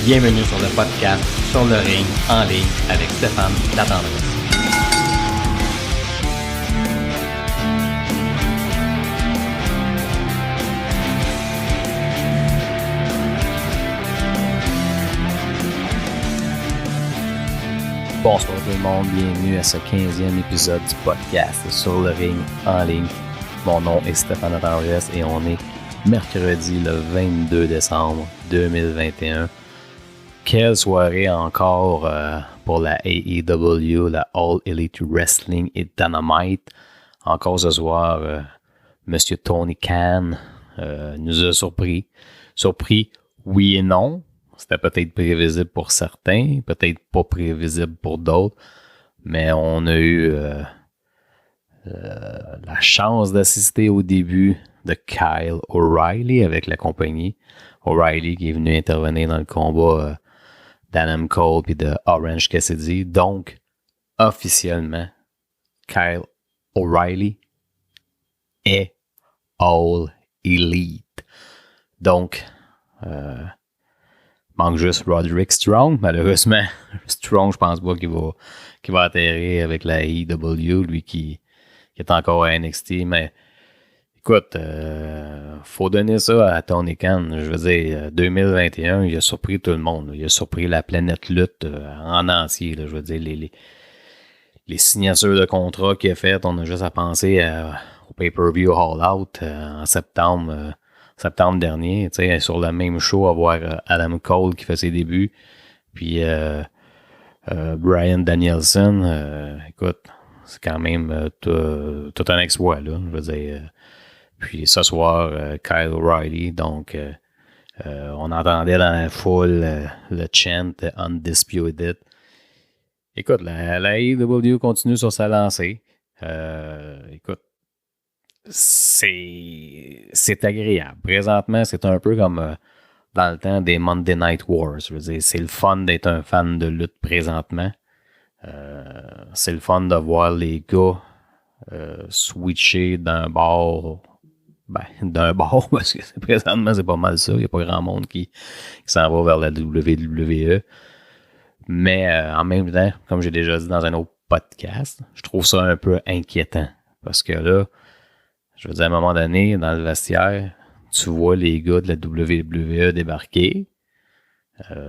Bienvenue sur le podcast Sur le ring en ligne avec Stéphane Latendresse. Bonsoir tout le monde, bienvenue à ce 15e épisode du podcast Sur le ring en ligne. Mon nom est Stéphane Latendresse et on est mercredi le 22 décembre 2021. Quelle soirée encore pour la AEW, la All Elite Wrestling et Dynamite. Encore ce soir, Monsieur Tony Khan nous a surpris. Surpris, oui et non. C'était peut-être prévisible pour certains, peut-être pas prévisible pour d'autres, mais on a eu la chance d'assister au début de Kyle O'Reilly avec la compagnie. O'Reilly qui est venu intervenir dans le combat d'Adam Cole et de Orange Cassidy. Donc, officiellement, Kyle O'Reilly est All Elite. Donc, manque juste Roderick Strong. Malheureusement, Strong, je pense pas qu'il va atterrir avec la AEW, lui qui est encore à NXT. Mais écoute, faut donner ça à Tony Khan. Je veux dire, 2021, il a surpris tout le monde. Il a surpris la planète lutte en entier. Là. Je veux dire, les signatures de contrats qu'il a faites, on a juste à penser au pay-per-view All Out en septembre dernier, tu sais, sur le même show, à voir Adam Cole qui fait ses débuts, puis Bryan Danielson, écoute, c'est quand même tout un exploit, là, je veux dire. Puis ce soir, Kyle O'Reilly, donc on entendait dans la foule le chant Undisputed. Écoute, la AEW continue sur sa lancée. Écoute, c'est agréable. Présentement, c'est un peu comme dans le temps des Monday Night Wars. Je veux dire, c'est le fun d'être un fan de lutte présentement. C'est le fun de voir les gars switcher d'un bord, parce que présentement, c'est pas mal ça. Il n'y a pas grand monde qui s'en va vers la WWE. Mais en même temps, comme j'ai déjà dit dans un autre podcast, je trouve ça un peu inquiétant. Parce que là, je veux dire, à un moment donné, dans le vestiaire, tu vois les gars de la WWE débarquer.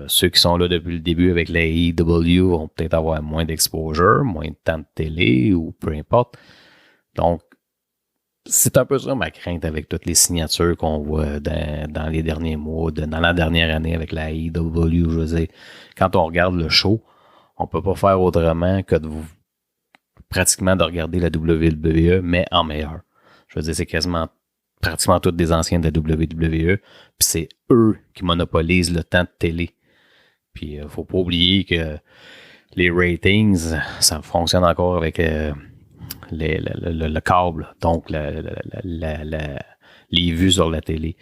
Ceux qui sont là depuis le début avec la AEW vont peut-être avoir moins d'exposure, moins de temps de télé ou peu importe. Donc, c'est un peu ça ma crainte avec toutes les signatures qu'on voit dans les derniers mois, dans la dernière année avec la AEW. Je veux dire, quand on regarde le show, on peut pas faire autrement que pratiquement de regarder la WWE, mais en meilleur. Je veux dire, c'est pratiquement tous des anciens de la WWE. Puis c'est eux qui monopolisent le temps de télé. Puis faut pas oublier que les ratings, ça fonctionne encore avec le câble. Donc, les vues sur la télé.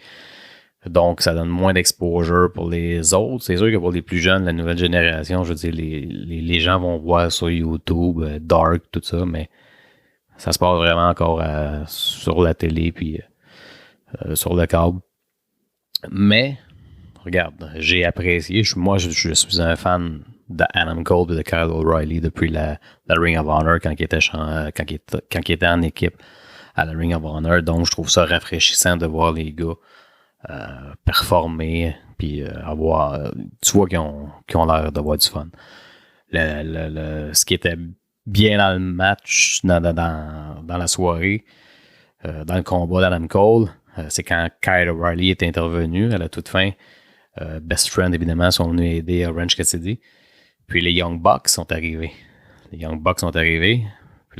Donc, ça donne moins d'exposure pour les autres. C'est sûr que pour les plus jeunes, la nouvelle génération, je veux dire, les gens vont voir sur YouTube, Dark, tout ça, mais ça se passe vraiment encore sur la télé puis sur le câble. Mais, regarde, j'ai apprécié. Je suis un fan d'Adam Cole et de Kyle O'Reilly depuis la Ring of Honor quand il était en équipe à la Ring of Honor. Donc, je trouve ça rafraîchissant de voir les gars performer puis tu vois qu'ils ont l'air d'avoir du fun. Ce qui était bien dans le match, dans la soirée, dans le combat d'Adam Cole, c'est quand Kyle O'Reilly est intervenu à la toute fin. Best Friend, évidemment, sont venus aider Orange Cassidy. Puis les Young Bucks sont arrivés. Puis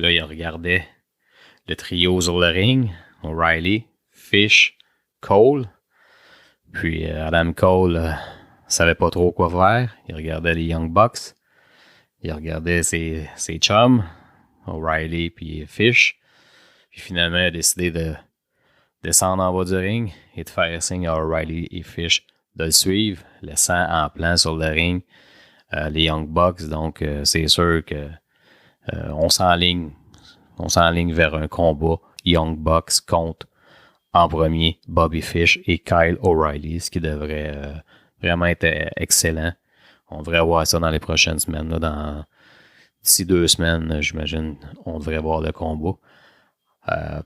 là, ils regardaient le trio sur le ring. O'Reilly, Fish, Cole. Puis Adam Cole savait pas trop quoi faire. Il regardait les Young Bucks. Il regardait ses chums, O'Reilly puis Fish. Puis finalement, il a décidé de descendre en bas du ring et de faire signe à O'Reilly et Fish de le suivre, laissant en plan sur le ring les Young Bucks. Donc, c'est sûr que on s'enligne vers un combat Young Bucks contre en premier Bobby Fish et Kyle O'Reilly, ce qui devrait vraiment été excellent. On devrait voir ça dans les prochaines semaines. Là, d'ici 2 semaines, j'imagine, on devrait voir le combat.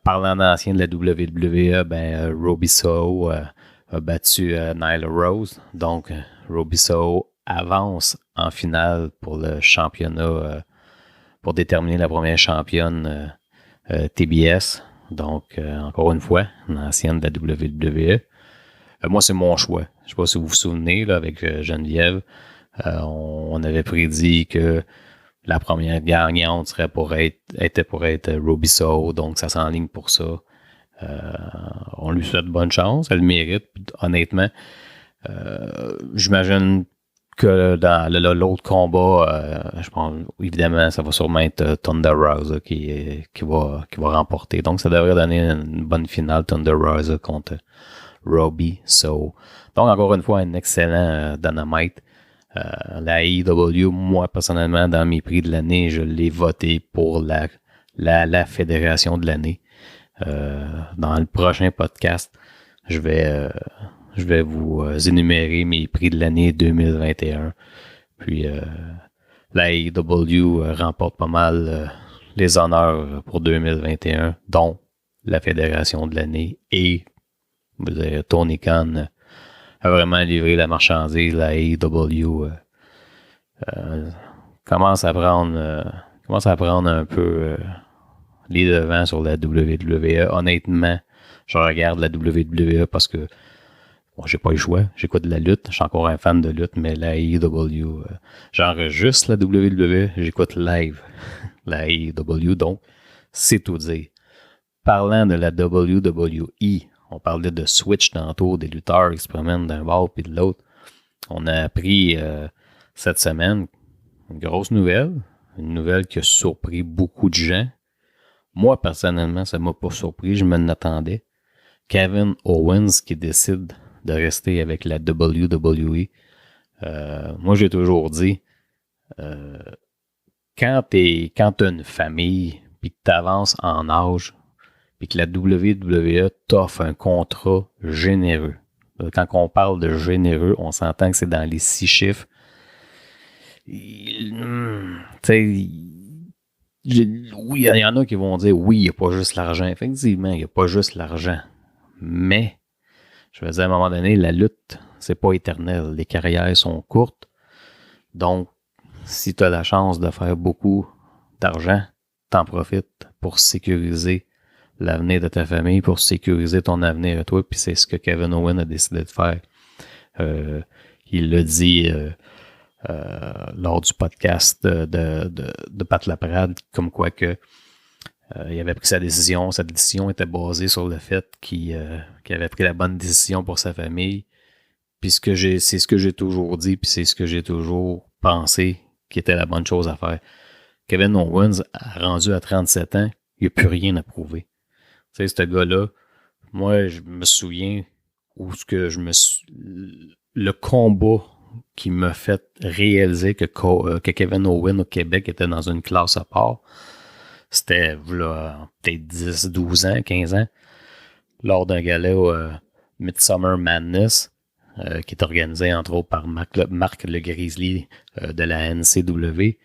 Parlant d'anciens de la WWE, Robiso a battu Nyla Rose. Donc, Robiso avance en finale pour le championnat, pour déterminer la première championne TBS. Donc, encore une fois, une ancienne de la WWE. Moi, c'est mon choix. Je ne sais pas si vous vous souvenez, là, avec Geneviève, on avait prédit que la première gagnante était pour être Robiso, donc ça s'enligne pour ça. On lui souhaite bonne chance, elle le mérite, honnêtement. J'imagine que dans l'autre combat, je pense évidemment ça va sûrement être Thunder Rosa qui va remporter. Donc ça devrait donner une bonne finale, Thunder Rosa contre Robbie. Donc encore une fois, un excellent Dynamite. La AEW, moi personnellement, dans mes prix de l'année, je l'ai voté pour la fédération de l'année. Dans le prochain podcast, je vais vous énumérer mes prix de l'année 2021. Puis la AEW remporte pas mal les honneurs pour 2021, dont la fédération de l'année et Tony Khan a vraiment livré la marchandise. La AEW commence à prendre un peu les devants sur la WWE. Honnêtement, je regarde la WWE parce que j'ai pas eu le choix. J'écoute de la lutte. Je suis encore un fan de lutte, mais la AEW, j'enregistre la WWE, j'écoute live la AEW, donc c'est tout dire. Parlant de la WWE, on parlait de Switch tantôt, des lutteurs qui se promènent d'un bord puis de l'autre. On a appris cette semaine une grosse nouvelle, une nouvelle qui a surpris beaucoup de gens. Moi, personnellement, ça ne m'a pas surpris, je m'en attendais. Kevin Owens qui décide de rester avec la WWE. Moi, j'ai toujours dit, quand t'as une famille, puis que t'avances en âge, puis que la WWE t'offre un contrat généreux. Quand on parle de généreux, on s'entend que c'est dans les 6 chiffres. Oui, il y en a qui vont dire oui, il n'y a pas juste l'argent. Effectivement, il n'y a pas juste l'argent. Mais, je veux dire, à un moment donné, la lutte, c'est pas éternel. Les carrières sont courtes. Donc, si tu as la chance de faire beaucoup d'argent, t'en profites pour sécuriser l'avenir de ta famille, pour sécuriser ton avenir à toi. Puis c'est ce que Kevin Owens a décidé de faire. Il l'a dit lors du podcast de Pat Laprade, comme quoi que il avait pris sa décision. Cette décision était basée sur le fait qu'il avait pris la bonne décision pour sa famille. Puis c'est ce que j'ai toujours dit, puis c'est ce que j'ai toujours pensé qui était la bonne chose à faire. Kevin Owens, rendu à 37 ans, il n'a plus rien à prouver. Tu sais, ce gars-là, moi, je me souviens le combat qui m'a fait réaliser que Kevin Owens au Québec était dans une classe à part. C'était là, peut-être 10, 12 ans, 15 ans, lors d'un gala au Midsummer Madness, qui est organisé entre autres par Marc le Grizzly de la NCW.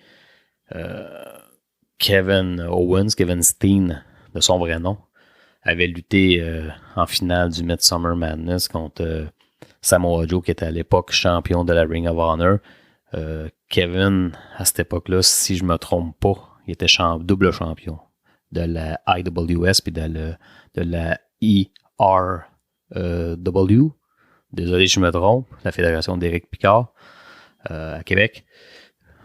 Kevin Steen, de son vrai nom, avait lutté en finale du Midsummer Madness contre Samoa Joe, qui était à l'époque champion de la Ring of Honor. Kevin, à cette époque-là, si je ne me trompe pas, il était double champion de la IWS puis de la ERW. Désolé si je me trompe, la fédération d'Éric Picard à Québec.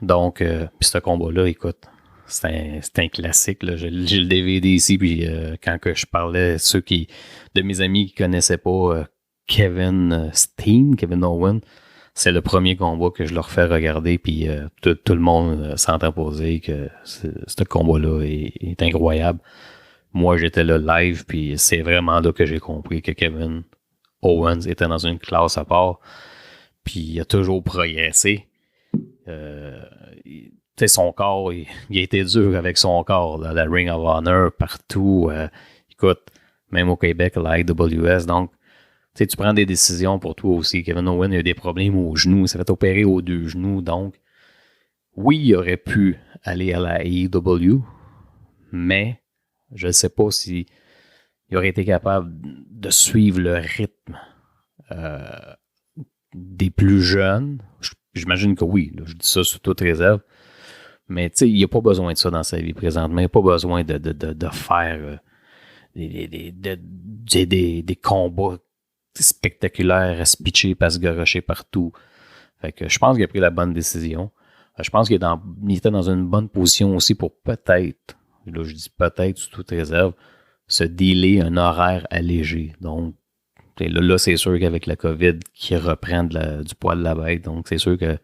Donc, puis ce combat-là, écoute, c'est un classique. Là. J'ai le DVD ici, puis quand que je parlais, de mes amis qui ne connaissaient pas Kevin Owens, c'est le premier combat que je leur fais regarder, puis tout le monde s'entend poser que ce combat-là est incroyable. Moi, j'étais là live, puis c'est vraiment là que j'ai compris que Kevin Owens était dans une classe à part, puis il a toujours progressé. Son corps, il a été dur avec son corps, là, la Ring of Honor, partout. Écoute, même au Québec, la IWS. Donc, sais, tu prends des décisions pour toi aussi. Kevin Owens a eu des problèmes au genou, il s'est fait opérer aux 2 genoux, donc oui, il aurait pu aller à la AEW, mais je ne sais pas si il aurait été capable de suivre le rythme des plus jeunes. J'imagine que oui, là, je dis ça sous toute réserve, mais tu sais, il n'a pas besoin de ça dans sa vie présentement. Il n'a pas besoin de faire des combats spectaculaires à se pitcher, pas se garocher partout. Fait que je pense qu'il a pris la bonne décision. Je pense qu'il était dans une bonne position aussi pour peut-être, là je dis peut-être sous toute réserve, se dealer un horaire allégé. Donc, là c'est sûr qu'avec la COVID qui reprend du poil de la bête, donc c'est sûr que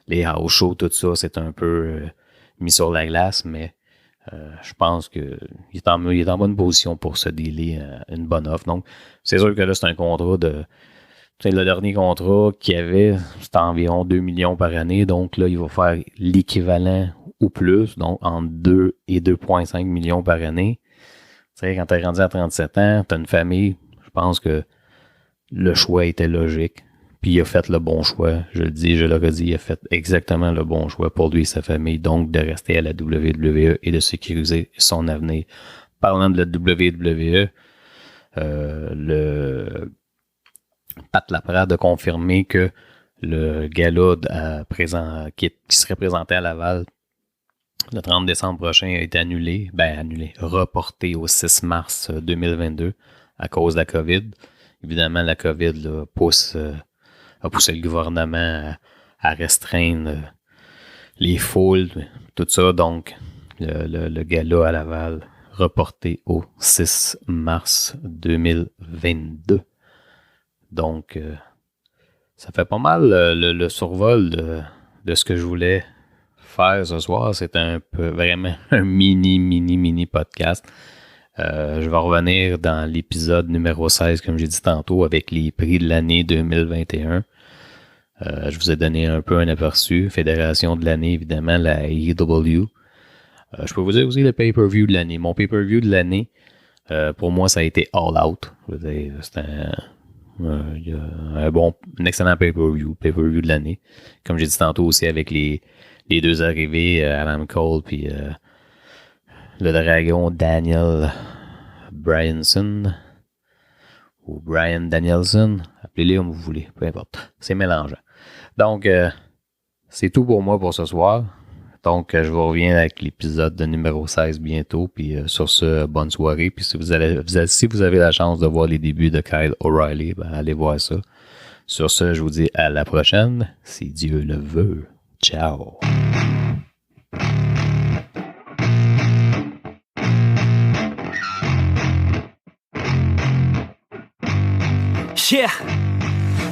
les house shows, tout ça, c'est un peu mis sur la glace, mais je pense qu'il est en bonne position pour se dealer une bonne offre. Donc, c'est sûr que là, c'est un contrat de... Le dernier contrat qu'il y avait, c'était environ 2 millions par année. Donc là, il va faire l'équivalent ou plus, donc entre 2 et 2,5 millions par année. Tu sais, quand tu es rendu à 37 ans, tu as une famille, je pense que le choix était logique. Puis il a fait le bon choix. Je le dis, je le redis, il a fait exactement le bon choix pour lui et sa famille. Donc, de rester à la WWE et de sécuriser son avenir. Parlant de la WWE, Pat Laprade a confirmé que le gala qui serait présenté à Laval le 30 décembre prochain a été annulé, reporté au 6 mars 2022 à cause de la COVID. Évidemment, la COVID là, a poussé le gouvernement à restreindre les foules, tout ça. Donc, le gala à Laval reporté au 6 mars 2022. Donc, ça fait pas mal le survol de ce que je voulais faire ce soir. C'est vraiment un mini podcast. Je vais revenir dans l'épisode numéro 16, comme j'ai dit tantôt, avec les prix de l'année 2021. Je vous ai donné un peu un aperçu. Fédération de l'année, évidemment, la AEW. Je peux vous dire aussi le pay-per-view de l'année. Mon pay-per-view de l'année, pour moi, ça a été All Out. Je veux dire, c'était un excellent pay-per-view de l'année. Comme j'ai dit tantôt aussi avec les 2 arrivées, Adam Cole puis le dragon Daniel Bryanson ou Bryan Danielson, appelez-les comme vous voulez, peu importe, c'est mélangeant. Donc, c'est tout pour moi pour ce soir. Donc, je vous reviens avec l'épisode de numéro 16 bientôt. Puis sur ce, bonne soirée. Puis si vous avez la chance de voir les débuts de Kyle O'Reilly, allez voir ça. Sur ce, je vous dis à la prochaine, si Dieu le veut. Ciao! Yeah,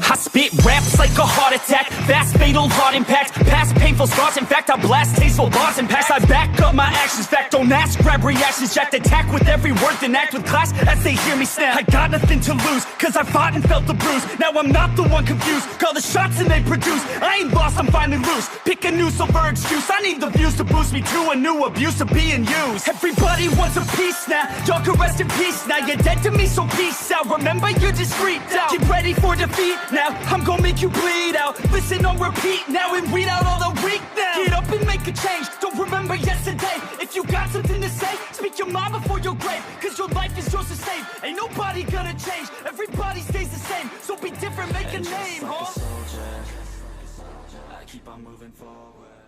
I spit raps like a heart attack, fast fatal heart impact, past painful scars, in fact I blast tasteful bars and past, I back up my actions, fact don't ask, grab reactions, jacked attack with every word, then act with class as they hear me snap, I got nothing to lose, cause I fought and felt the bruise, now I'm not the one confused, call the shots and they produce, I ain't lost, I'm finally loose, pick a new silver excuse, I need the views to boost me to a new abuse of being used, everybody wants a piece now, y'all can rest in peace now, you're dead to me so peace out, remember you're discreet out, get ready for defeat now, I'm gonna make you bleed out, listen on repeat now and weed out all the weak now, get up and make a change, don't remember yesterday, if you got something to say, speak your mind before your grave, cause your life is yours to save, ain't nobody gonna change, everybody stays the same, so be different, make a name, huh? I keep on moving forward.